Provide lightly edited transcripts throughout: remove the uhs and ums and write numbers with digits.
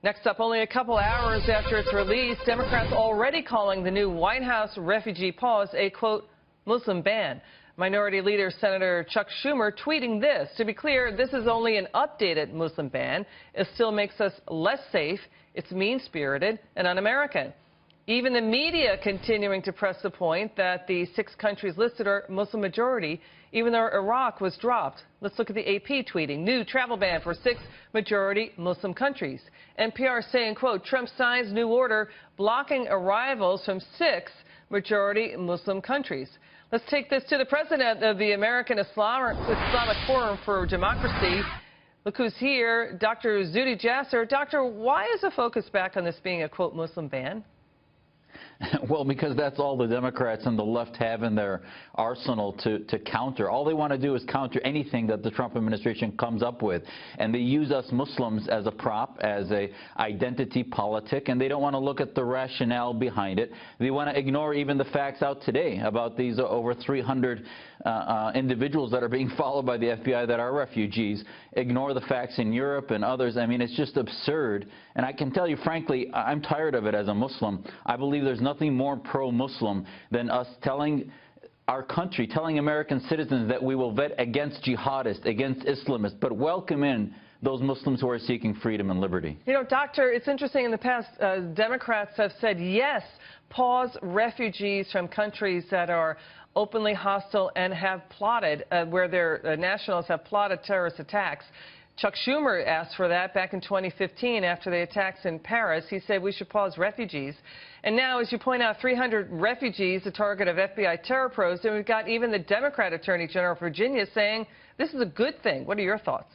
Next up, only a couple hours after its release, Democrats already calling the new White House refugee pause a, quote, Muslim ban. Minority Leader Senator Chuck Schumer tweeting this. To be clear, this is only an updated Muslim ban. It still makes us less safe. It's mean-spirited and un-American. Even the media continuing to press the point that the 6 countries listed are Muslim majority, even though Iraq was dropped. Let's look at the AP tweeting. New travel ban for 6 majority Muslim countries. NPR saying, quote, Trump signs new order blocking arrivals from 6 majority Muslim countries. Let's take this to the president of the American Islamic Forum for Democracy. Look who's here, Dr. Zuhdi Jasser. Doctor, why is the focus back on this being a, quote, Muslim ban? Well, because that's all the Democrats and the left have in their arsenal to counter. All they want to do is counter anything that the Trump administration comes up with. And they use us Muslims as a prop, as a identity politic, and they don't want to look at the rationale behind it. They want to ignore even the facts out today about these over 300 individuals that are being followed by the FBI that are refugees. Ignore the facts in Europe and others. I mean, it's just absurd. And I can tell you, frankly, I'm tired of it as a Muslim. I believe there's nothing more pro-Muslim than us telling our country, telling American citizens that we will vet against jihadists, against Islamists, but welcome in those Muslims who are seeking freedom and liberty. You know, Doctor, it's interesting. In the past, Democrats have said, yes, pause refugees from countries that are openly hostile and have plotted, where their nationals have plotted terrorist attacks. Chuck Schumer asked for that back in 2015 after the attacks in Paris. He said we should pause refugees. And now, as you point out, 300 refugees, the target of FBI terror probes, and we've got even the Democrat Attorney General of Virginia saying this is a good thing. What are your thoughts?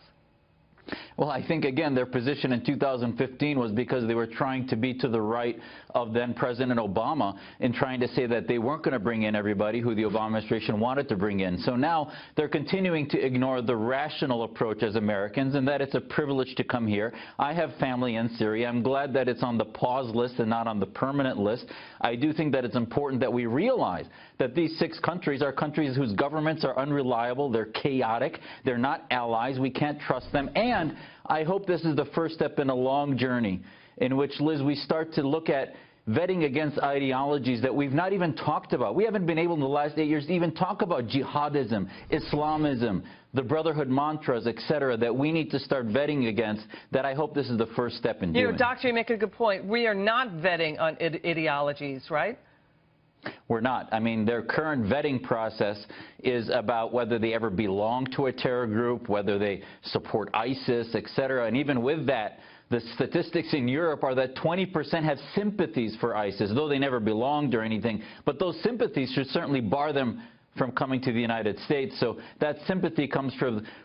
Well, I think, again, their position in 2015 was because they were trying to be to the right of then-President Obama in trying to say that they weren't going to bring in everybody who the Obama administration wanted to bring in. So now they're continuing to ignore the rational approach as Americans, and that it's a privilege to come here. I have family in Syria. I'm glad that it's on the pause list and not on the permanent list. I do think that it's important that we realize that these 6 countries are countries whose governments are unreliable, they're chaotic, they're not allies, we can't trust them, and I hope this is the first step in a long journey in which, Liz, we start to look at vetting against ideologies that we've not even talked about. We haven't been able in the last 8 years to even talk about jihadism, Islamism, the brotherhood mantras, etc., that we need to start vetting against, that I hope this is the first step in doing. You know, Doctor, you make a good point. We are not vetting on ideologies, right? We're not. I mean, their current vetting process is about whether they ever belong to a terror group, whether they support ISIS, etc. And even with that, the statistics in Europe are that 20% have sympathies for ISIS, though they never belonged or anything. But those sympathies should certainly bar them from coming to the United States. So that sympathy comes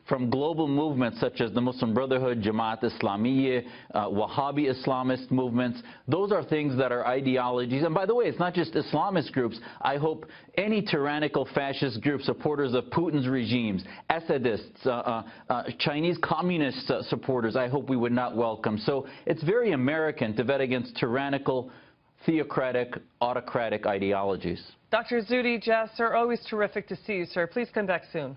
from global movements such as the Muslim Brotherhood, Jamaat Islamiyya, Wahhabi Islamist movements. Those are things that are ideologies. And by the way, it's not just Islamist groups. I hope any tyrannical fascist group, supporters of Putin's regimes, Assadists, Chinese communist supporters, I hope we would not welcome. So it's very American to vet against tyrannical, theocratic, autocratic ideologies. Dr. Zuhdi Jasser, always terrific to see you, sir. Please come back soon.